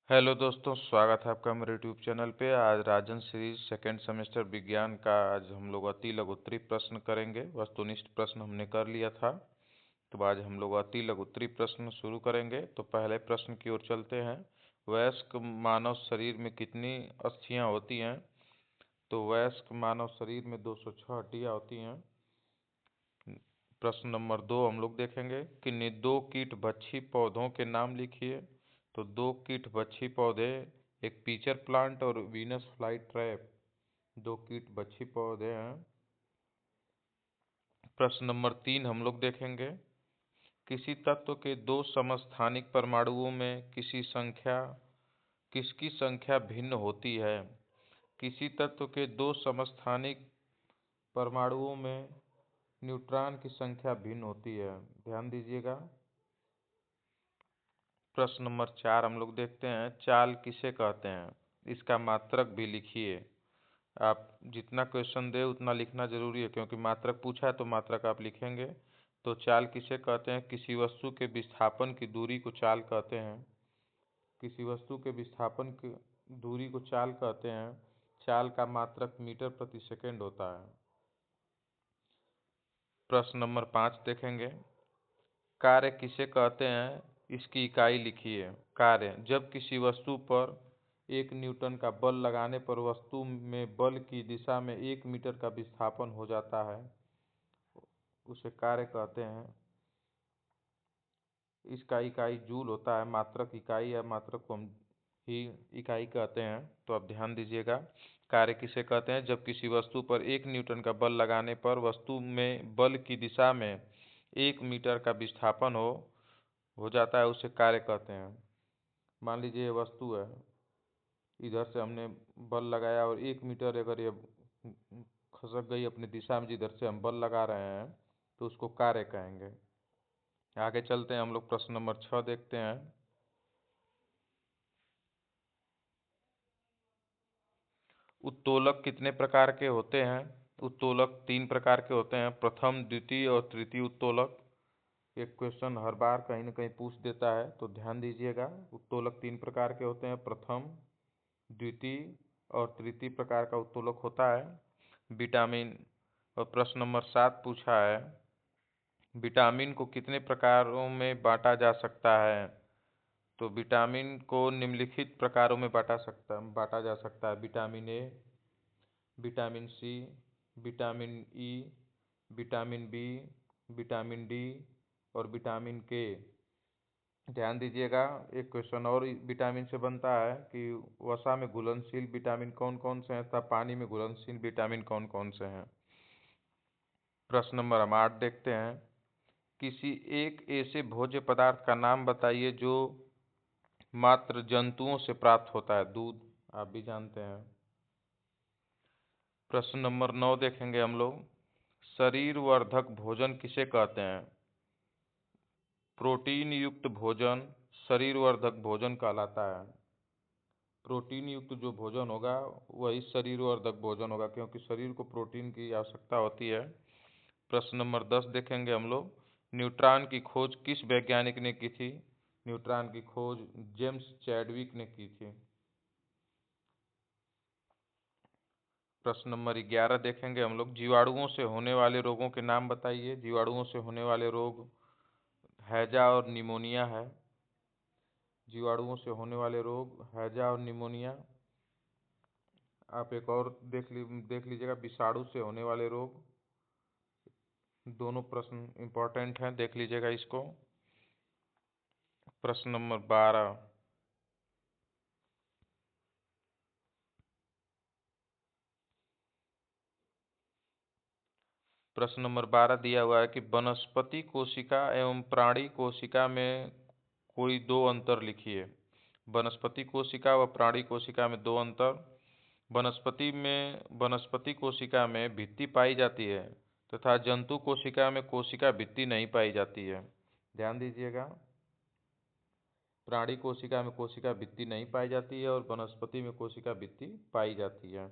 Hello दोस्तों, स्वागत है आपका मेरे यूट्यूब चैनल पे। आज राजन सीरीज सेकेंड सेमेस्टर विज्ञान का आज हम लोग अति लघुत्तरी प्रश्न करेंगे। वस्तुनिष्ठ प्रश्न हमने कर लिया था, तो आज हम लोग अति लघुत्तरी प्रश्न शुरू करेंगे। तो पहले प्रश्न की ओर चलते हैं। वयस्क मानव शरीर में कितनी अस्थियां होती हैं? तो वयस्क मानव शरीर में 206 हड्डियां होती हैं। प्रश्न नंबर 2 हम लोग देखेंगे कि दो कीट भक्षी पौधों के नाम लिखिए। तो दो कीट भक्षी पौधे, एक पीचर प्लांट और वीनस फ्लाई ट्रैप, दो कीट भक्षी पौधे हैं। प्रश्न नंबर 3 हम लोग देखेंगे, किसी तत्व के दो समस्थानिक परमाणुओं में किसकी संख्या भिन्न होती है? किसी तत्व के दो समस्थानिक परमाणुओं में न्यूट्रॉन की संख्या भिन्न होती है, ध्यान दीजिएगा। प्रश्न नंबर 4 हम लोग देखते हैं, चाल किसे कहते हैं? इसका मात्रक भी लिखिए। आप जितना क्वेश्चन दे उतना लिखना जरूरी है, क्योंकि मात्रक पूछा है तो मात्रक आप लिखेंगे। तो चाल किसे कहते हैं? किसी वस्तु के विस्थापन की दूरी को चाल कहते हैं। किसी वस्तु के विस्थापन की दूरी को चाल कहते हैं। चाल का मात्रक मीटर प्रति सेकंड होता है। प्रश्न नंबर 5 देखेंगे, कार्य किसे कहते हैं? इसकी इकाई लिखिए। कार्य, जब किसी वस्तु पर 1 न्यूटन का बल लगाने पर वस्तु में बल की दिशा में 1 मीटर का विस्थापन हो जाता है, उसे कार्य कहते हैं। इसका इकाई जूल होता है। मात्रक इकाई या मात्रक को हम ही इकाई कहते हैं, तो आप ध्यान दीजिएगा। कार्य किसे कहते हैं? जब किसी वस्तु पर 1 न्यूटन का बल लगाने पर वस्तु में बल की दिशा में 1 मीटर का विस्थापन हो जाता है, उसे कार्य कहते हैं। मान लीजिए ये वस्तु है, इधर से हमने बल लगाया और 1 मीटर अगर ये खसक गई अपनी दिशा में जिधर से हम बल लगा रहे हैं, तो उसको कार्य कहेंगे। आगे चलते हैं हम लोग, प्रश्न नंबर 6 देखते हैं। उत्तोलक कितने प्रकार के होते हैं? उत्तोलक 3 प्रकार के होते हैं, प्रथम, द्वितीय और तृतीय उत्तोलक। एक क्वेश्चन हर बार कहीं ना कहीं पूछ देता है, तो ध्यान दीजिएगा। उत्तोलक 3 प्रकार के होते हैं, प्रथम, द्वितीय और तृतीय प्रकार का उत्तोलक होता है। विटामिन, और प्रश्न नंबर 7 पूछा है, विटामिन को कितने प्रकारों में बांटा जा सकता है? तो विटामिन को निम्नलिखित प्रकारों में बांटा जा सकता है। Vitamin A, vitamin C, vitamin E, vitamin B, vitamin D और विटामिन के। ध्यान दीजिएगा। एक क्वेश्चन और विटामिन से बनता है कि वसा में घुलनशील विटामिन कौन कौन से हैं तथा पानी में घुलनशील विटामिन कौन कौन से हैं। प्रश्न नंबर हम 8 देखते हैं, किसी एक ऐसे भोज्य पदार्थ का नाम बताइए जो मात्र जंतुओं से प्राप्त होता है। दूध, आप भी जानते हैं। प्रश्न नंबर 9 देखेंगे हम लोग, शरीर वर्धक भोजन किसे कहते हैं? प्रोटीन युक्त भोजन शरीर वर्धक भोजन कहलाता है। प्रोटीन युक्त जो भोजन होगा वही शरीर वर्धक भोजन होगा, क्योंकि शरीर को प्रोटीन की आवश्यकता होती है। प्रश्न नंबर 10 देखेंगे हम लोग, न्यूट्रॉन की खोज किस वैज्ञानिक ने की थी? न्यूट्रॉन की खोज जेम्स चैडविक ने की थी। प्रश्न नंबर 11 देखेंगे हम लोग, जीवाणुओं से होने वाले रोगों के नाम बताइए। जीवाणुओं से होने वाले रोग हैजा और निमोनिया है। जीवाणुओं से होने वाले रोग हैजा और निमोनिया। आप एक और देख लीजिएगा, विषाणु से होने वाले रोग। दोनों प्रश्न इंपॉर्टेंट हैं, देख लीजिएगा इसको। प्रश्न नंबर 12, प्रश्न नंबर 12 दिया हुआ है कि वनस्पति कोशिका एवं प्राणी कोशिका में कोई दो अंतर लिखिए। वनस्पति कोशिका व प्राणी कोशिका में दो अंतर। वनस्पति कोशिका में भित्ति पाई जाती है तथा जंतु कोशिका में कोशिका भित्ति नहीं पाई जाती है। ध्यान दीजिएगा, प्राणी कोशिका में कोशिका भित्ति नहीं पाई जाती है और वनस्पति में कोशिका भित्ति पाई जाती है।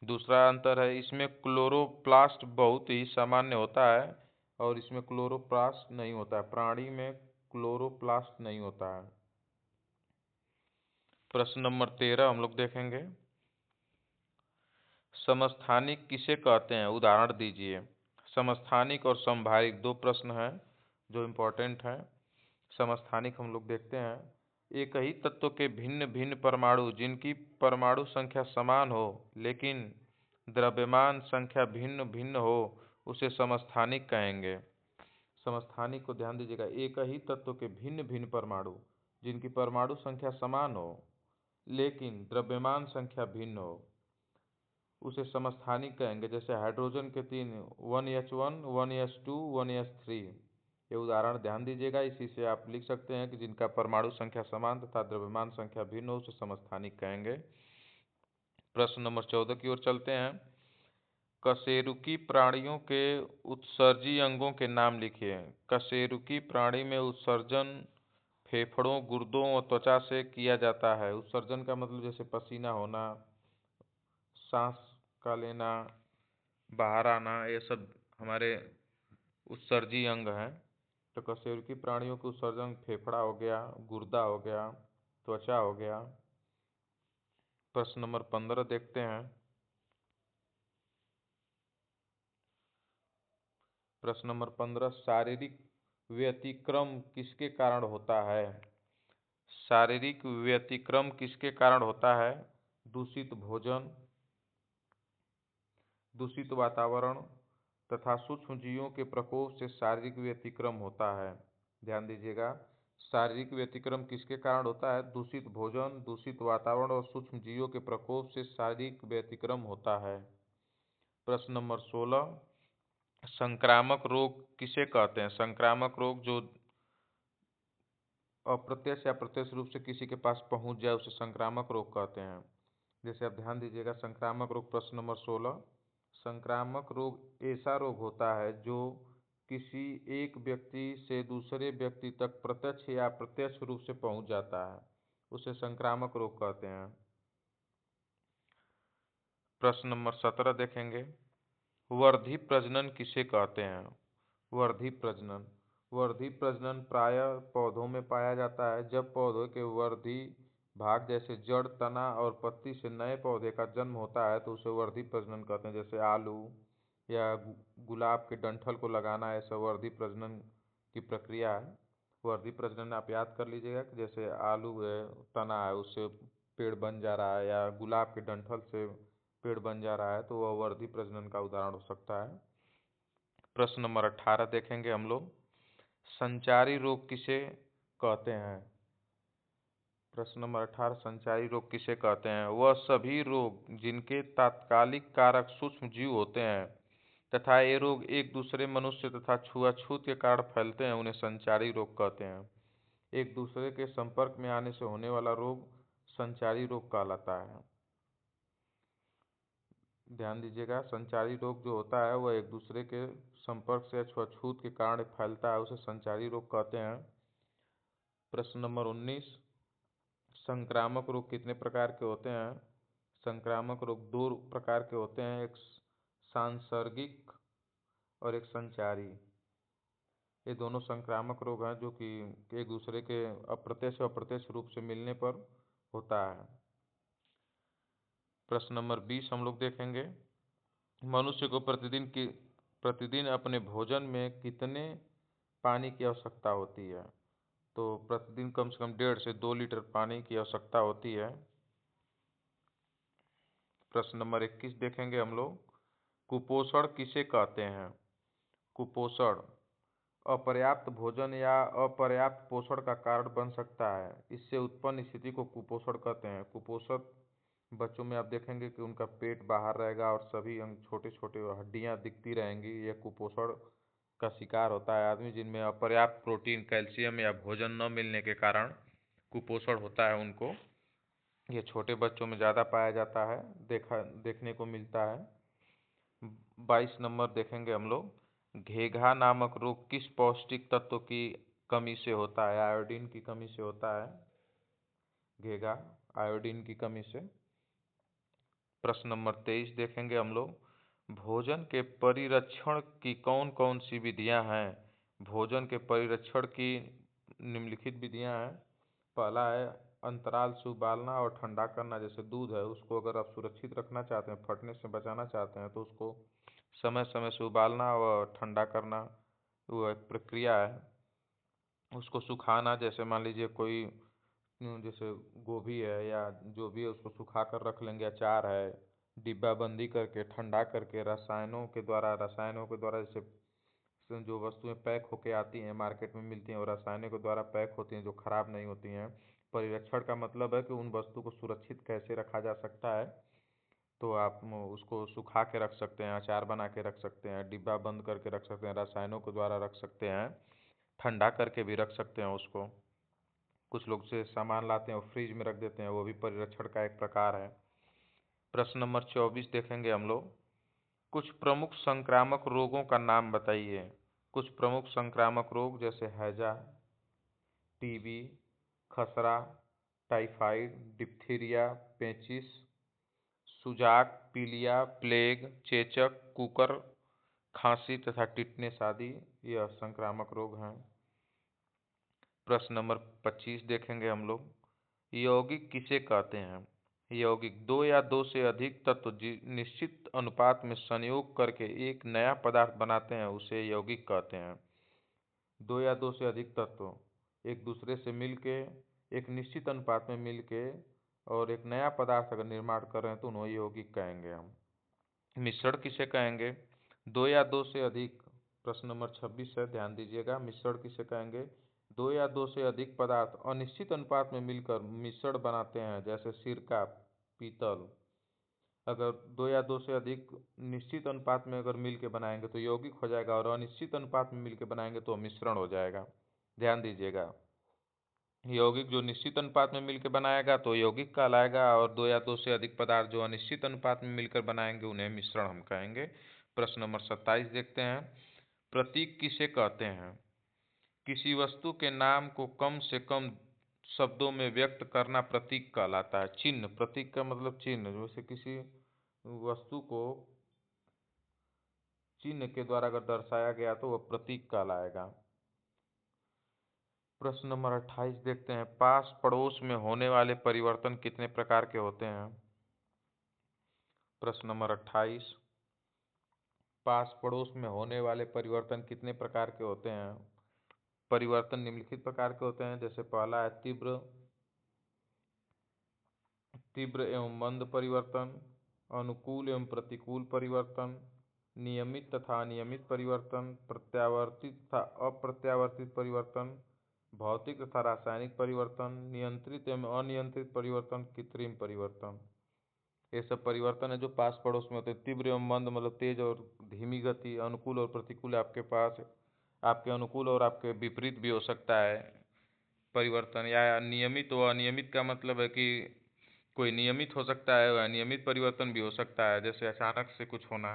दूसरा अंतर है, इसमें क्लोरोप्लास्ट बहुत ही सामान्य होता है और इसमें क्लोरोप्लास्ट नहीं होता है। प्राणी में क्लोरोप्लास्ट नहीं होता है। प्रश्न नंबर 13 हम लोग देखेंगे। समस्थानिक किसे कहते हैं, उदाहरण दीजिए। समस्थानिक और समभारिक दो प्रश्न हैं जो इम्पोर्टेंट हैं। समस्थानिक हम लोग देखते हैं, एक ही तत्व के भिन्न भिन्न परमाणु जिनकी परमाणु संख्या समान हो लेकिन द्रव्यमान संख्या भिन्न भिन्न हो उसे समस्थानिक कहेंगे। समस्थानिक को ध्यान दीजिएगा, एक ही तत्व के भिन्न भिन्न परमाणु जिनकी परमाणु संख्या समान हो लेकिन द्रव्यमान संख्या भिन्न हो उसे समस्थानिक कहेंगे। जैसे हाइड्रोजन के तीन 1H1 1S2 1S3, ये उदाहरण ध्यान दीजिएगा। इसी से आप लिख सकते हैं कि जिनका परमाणु संख्या समान तथा द्रव्यमान संख्या भिन्न हो उसे समस्थानिक कहेंगे। प्रश्न नंबर 14 की ओर चलते हैं। कशेरुकी प्राणियों के उत्सर्जी अंगों के नाम लिखिए। कशेरुकी प्राणी में उत्सर्जन फेफड़ों, गुर्दों और त्वचा से किया जाता है। उत्सर्जन का मतलब जैसे पसीना होना, सांस का लेना, बाहर आना, ये सब हमारे उत्सर्जी अंग हैं। तो कशेरुकी प्राणियों के उत्सर्जन फेफड़ा हो गया, गुर्दा हो गया, त्वचा हो गया। प्रश्न नंबर 15 देखते हैं। प्रश्न नंबर 15, शारीरिक व्यतिक्रम किसके कारण होता है। शारीरिक व्यतिक्रम किसके कारण होता है। दूषित भोजन, दूषित वातावरण तथा सूक्ष्म जीवों के प्रकोप से शारीरिक व्यतिक्रम होता है। ध्यान दीजिएगा, शारीरिक व्यतिक्रम किसके कारण होता है। दूषित भोजन, दूषित वातावरण और सूक्ष्म जीवों के प्रकोप से शारीरिक व्यतिक्रम होता है। प्रश्न नंबर 16, संक्रामक रोग किसे कहते हैं। संक्रामक रोग जो अप्रत्यक्ष या प्रत्यक्ष रूप से किसी के पास पहुंच जाए उसे संक्रामक रोग कहते हैं। जैसे आप ध्यान दीजिएगा, संक्रामक रोग प्रश्न नंबर 16, संक्रामक रोग ऐसा रोग होता है जो किसी एक व्यक्ति से दूसरे व्यक्ति तक प्रत्यक्ष या अप्रत्यक्ष रूप से पहुंच जाता है, उसे संक्रामक रोग कहते हैं। प्रश्न नंबर 17 देखेंगे। वर्धी प्रजनन किसे कहते हैं। वर्धी प्रजनन, वर्धी प्रजनन प्रायः पौधों में पाया जाता है। जब पौधों के वर्धी भाग जैसे जड़, तना और पत्ती से नए पौधे का जन्म होता है तो उसे वर्धी प्रजनन कहते हैं। जैसे आलू या गुलाब के डंठल को लगाना, ऐसा वर्धी प्रजनन की प्रक्रिया है। वर्धी प्रजनन आप याद कर लीजिएगा कि जैसे आलू है, तना है, उससे पेड़ बन जा रहा है, या गुलाब के डंठल से पेड़ बन जा रहा है, तो वह वर्धी प्रजनन का उदाहरण हो सकता है। प्रश्न नंबर 18 देखेंगे हम लोग। संचारी रोग किसे कहते हैं। प्रश्न नंबर 18, संचारी रोग किसे कहते हैं। वह सभी रोग जिनके तात्कालिक कारक सूक्ष्म जीव होते हैं तथा ये रोग एक दूसरे मनुष्य तथा छुआछूत के कारण फैलते हैं उन्हें संचारी रोग कहते हैं। एक दूसरे के संपर्क में आने से होने वाला रोग संचारी रोग कहलाता है। ध्यान दीजिएगा, संचारी रोग जो होता है वह एक दूसरे के संपर्क से या छुआछूत के कारण फैलता है, उसे संचारी रोग कहते हैं। प्रश्न नंबर 19, संक्रामक रोग कितने प्रकार के होते हैं। संक्रामक रोग दो प्रकार के होते हैं, एक सांसर्गिक और एक संचारी। ये दोनों संक्रामक रोग हैं जो कि एक दूसरे के अप्रत्यक्ष और प्रत्यक्ष रूप से मिलने पर होता है। प्रश्न नंबर 20 हम लोग देखेंगे। मनुष्य को प्रतिदिन अपने भोजन में कितने पानी की आवश्यकता होती है। तो प्रतिदिन कम से कम 1.5 से 2 लीटर पानी की आवश्यकता होती है। प्रश्न नंबर 21 देखेंगे हम लोग। कुपोषण किसे कहते हैं। कुपोषण अपर्याप्त भोजन या अपर्याप्त पोषण का कारण बन सकता है। इससे उत्पन्न स्थिति को कुपोषण कहते हैं। कुपोषित बच्चों में आप देखेंगे कि उनका पेट बाहर रहेगा और सभी अंग छोटे छोटे हड्डियां दिखती रहेंगी। यह कुपोषण का शिकार होता है आदमी, जिनमें अपर्याप्त प्रोटीन, कैल्शियम या भोजन न मिलने के कारण कुपोषण होता है उनको। ये छोटे बच्चों में ज़्यादा पाया जाता है, देखने को मिलता है। 22 नंबर देखेंगे हम लोग। घेघा नामक रोग किस पौष्टिक तत्व की कमी से होता है। आयोडीन की कमी से होता है घेघा, आयोडीन की कमी से। प्रश्न नंबर 23 देखेंगे हम लोग। भोजन के परिरक्षण की कौन कौन सी विधियां हैं। भोजन के परिरक्षण की निम्नलिखित विधियां हैं। पहला है अंतराल से उबालना और ठंडा करना। जैसे दूध है, उसको अगर आप सुरक्षित रखना चाहते हैं, फटने से बचाना चाहते हैं, तो उसको समय समय से उबालना और ठंडा करना, वो एक प्रक्रिया है। उसको सुखाना, जैसे मान लीजिए कोई जैसे गोभी है या जो भी है, उसको सुखा कर रख लेंगे। अचार है, डिब्बा बंदी करके ठंडा करके रसायनों के द्वारा जैसे जो वस्तुएं पैक होके आती हैं मार्केट में मिलती हैं और रसायनों के द्वारा पैक होती हैं, जो खराब नहीं होती हैं। परिरक्षण का मतलब है कि उन वस्तु को सुरक्षित कैसे रखा जा सकता है। तो आप उसको सुखा के रख सकते हैं, अचार बना के रख सकते हैं, डिब्बा बंद करके रख सकते हैं, रसायनों के द्वारा रख सकते हैं, ठंडा करके भी रख सकते हैं उसको। कुछ लोग से सामान लाते हैं और फ्रिज में रख देते हैं, वो भी परिरक्षण का एक प्रकार है। प्रश्न नंबर 24 देखेंगे हम लोग। कुछ प्रमुख संक्रामक रोगों का नाम बताइए। कुछ प्रमुख संक्रामक रोग जैसे हैजा, टीबी, खसरा, टाइफाइड, डिप्थीरिया, पेचिश, सुजाक, पीलिया, प्लेग, चेचक, कुकर, खांसी तथा टिटनेस आदि यह संक्रामक रोग हैं। प्रश्न नंबर 25 देखेंगे हम लोग। यौगिक किसे कहते हैं? यौगिक दो या दो से अधिक तत्व निश्चित अनुपात में संयोग करके एक नया पदार्थ बनाते हैं, उसे यौगिक कहते हैं। दो या दो से अधिक तत्व एक दूसरे से मिलके एक निश्चित अनुपात में मिलके और एक नया पदार्थ अगर निर्माण कर रहे हैं तो उन्हें यौगिक कहेंगे हम। मिश्रण किसे कहेंगे? दो या दो से अधिक, प्रश्न नंबर 26 है, ध्यान दीजिएगा। मिश्रण किसे कहेंगे? दो या दो से अधिक पदार्थ अनिश्चित अनुपात में मिलकर मिश्रण बनाते हैं, जैसे सिरका, पीतल। अगर दो या दो से अधिक निश्चित अनुपात में अगर मिल के बनाएंगे तो यौगिक हो जाएगा, और अनिश्चित अनुपात में मिल के बनाएंगे तो मिश्रण हो जाएगा। ध्यान दीजिएगा, यौगिक जो निश्चित अनुपात में मिलकर बनाएगा तो यौगिक कहलाएगा, और दो या दो से अधिक पदार्थ जो अनिश्चित अनुपात में मिलकर बनाएंगे उन्हें मिश्रण हम कहेंगे। प्रश्न नंबर 27 देखते हैं। प्रतीक किसे कहते हैं? किसी वस्तु के नाम को कम से कम शब्दों में व्यक्त करना प्रतीक कहलाता है। चिन्ह, प्रतीक का मतलब चिन्ह, जैसे किसी वस्तु को चिन्ह के द्वारा अगर दर्शाया गया तो वह प्रतीक कहलाएगा। प्रश्न नंबर 28 देखते हैं। पास पड़ोस में होने वाले परिवर्तन कितने प्रकार के होते हैं? प्रश्न नंबर 28, पास पड़ोस में होने वाले परिवर्तन कितने प्रकार के होते हैं? परिवर्तन निम्नलिखित प्रकार के होते हैं। जैसे पहला है तीव्र तीव्र एवं मंद परिवर्तन, अनुकूल एवं प्रतिकूल परिवर्तन, नियमित तथा अनियमित परिवर्तन, प्रत्यावर्तित तथा अप्रत्यावर्तित परिवर्तन, भौतिक तथा रासायनिक परिवर्तन, नियंत्रित एवं अनियंत्रित परिवर्तन, कृत्रिम परिवर्तन। ये सब परिवर्तन है जो पास पड़ोस में होते हैं। तीव्र एवं मंद मतलब तेज और धीमी गति, अनुकूल और प्रतिकूल आपके पास आपके अनुकूल और आपके विपरीत भी हो सकता है परिवर्तन। या नियमित व अनियमित का मतलब है कि कोई नियमित हो सकता है, वह अनियमित परिवर्तन भी हो सकता है, जैसे अचानक से कुछ होना।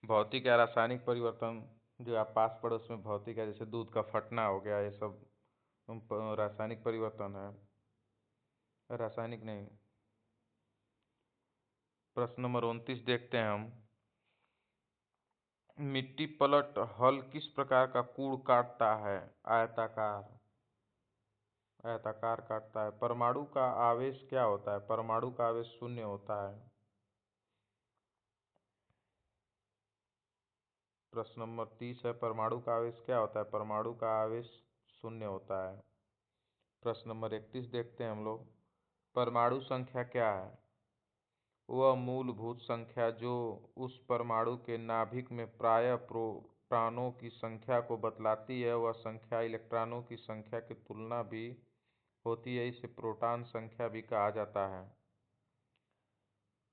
भौतिक या रासायनिक परिवर्तन जो आप पास पड़ोस में भौतिक है, जैसे दूध का फटना हो गया, ये सब रासायनिक परिवर्तन है, रासायनिक नहीं। प्रश्न नंबर 29 देखते हैं हम। मिट्टी पलट हल किस प्रकार का कूड़ काटता है? आयताकार आयताकार काटता है। परमाणु का आवेश क्या होता है? परमाणु का आवेश शून्य होता है। प्रश्न नंबर 30 है। परमाणु का आवेश क्या होता है? परमाणु का आवेश शून्य होता है। प्रश्न नंबर 31 देखते हैं हम लोग। परमाणु संख्या क्या है? वह मूलभूत संख्या जो उस परमाणु के नाभिक में प्राय प्रोटॉनों की संख्या को बतलाती है, वह संख्या इलेक्ट्रॉनों की संख्या की तुलना भी होती है। इसे प्रोटॉन संख्या भी कहा जाता है।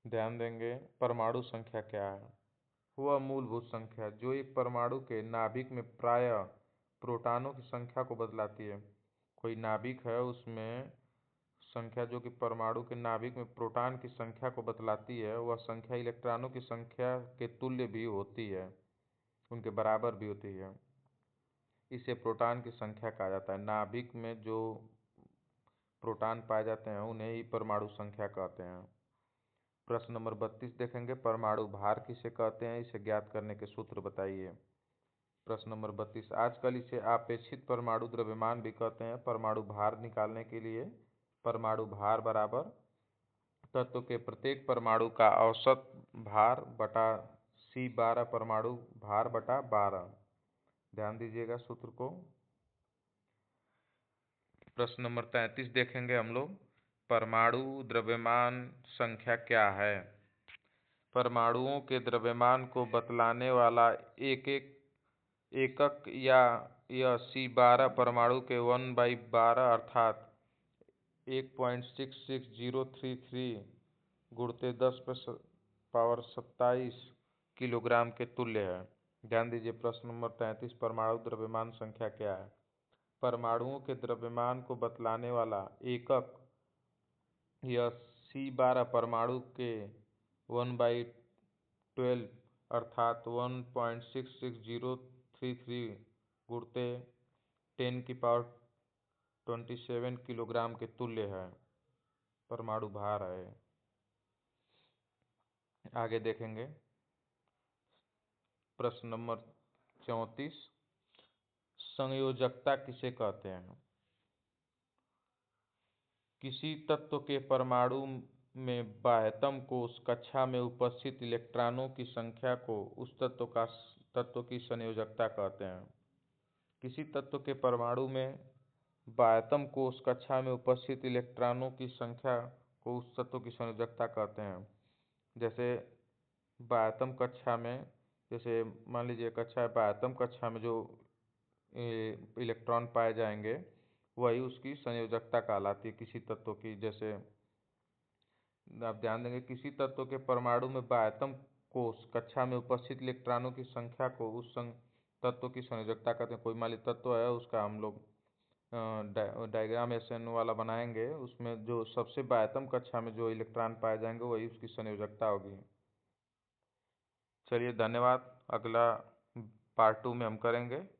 ध्यान देंगे, परमाणु संख्या क्या है? वह मूलभूत संख्या जो एक परमाणु के नाभिक में प्राय प्रोटॉनों की संख्या को बतलाती है। कोई नाभिक है, उसमें संख्या जो कि परमाणु के नाभिक में प्रोटॉन की संख्या को बतलाती है, वह संख्या इलेक्ट्रॉनों की संख्या के तुल्य भी होती है, उनके बराबर भी होती है। इसे प्रोटॉन की संख्या कहा जाता है। नाभिक में जो प्रोटॉन पाए जाते हैं उन्हें ही परमाणु संख्या कहते हैं। प्रश्न नंबर 32 देखेंगे। परमाणु भार किसे कहते हैं? इसे ज्ञात करने के सूत्र बताइए। प्रश्न नंबर 32, आजकल इसे आपेक्षित परमाणु द्रव्यमान भी कहते हैं। परमाणु भार निकालने के लिए परमाणु भार बराबर तत्व के प्रत्येक परमाणु का औसत भार बटा C12 परमाणु भार बटा 12। ध्यान दीजिएगा सूत्र को। प्रश्न नंबर 33 देखेंगे हम लोग, परमाणु द्रव्यमान संख्या क्या है। परमाणुओं के द्रव्यमान को बतलाने वाला एकक या यह C12 परमाणु के 1/12 अर्थात 1.66033 गुणते 10⁻27 किलोग्राम के तुल्य है। ध्यान दीजिए प्रश्न नंबर 33, परमाणु द्रव्यमान संख्या क्या है। परमाणुओं के द्रव्यमान को बतलाने वाला एकक यह C12 परमाणु के 1/12 अर्थात 1.66033 गुणते 10⁻27 किलोग्राम के तुल्य है, परमाणु भार है। आगे देखेंगे प्रश्न नंबर 34, संयोजकता किसे कहते हैं। किसी तत्व के परमाणु में बाह्यतम कोश कक्षा में उपस्थित इलेक्ट्रॉनों की संख्या को उस तत्व की संयोजकता कहते हैं। किसी तत्व के परमाणु में बाह्यतम कोश कक्षा में उपस्थित इलेक्ट्रॉनों की संख्या को उस तत्व की संयोजकता कहते हैं। जैसे बाह्यतम कक्षा में, जैसे मान लीजिए बाह्यतम कक्षा में जो इलेक्ट्रॉन पाए जाएंगे वही उसकी संयोजकता कहलाती है किसी तत्व की। जैसे आप ध्यान देंगे, किसी तत्व के परमाणु में बाह्यतम कोश कक्षा में उपस्थित इलेक्ट्रॉनों की संख्या को उस तत्व की संयोजकता कहते हैं। कोई मान लीजिए तत्व है, उसका हम लोग डायग्राम SN वाला बनाएंगे, उसमें जो सबसे बाह्यतम कक्षा में जो इलेक्ट्रॉन पाए जाएंगे वही उसकी संयोजकता होगी। चलिए धन्यवाद, अगला पार्ट 2 में हम करेंगे।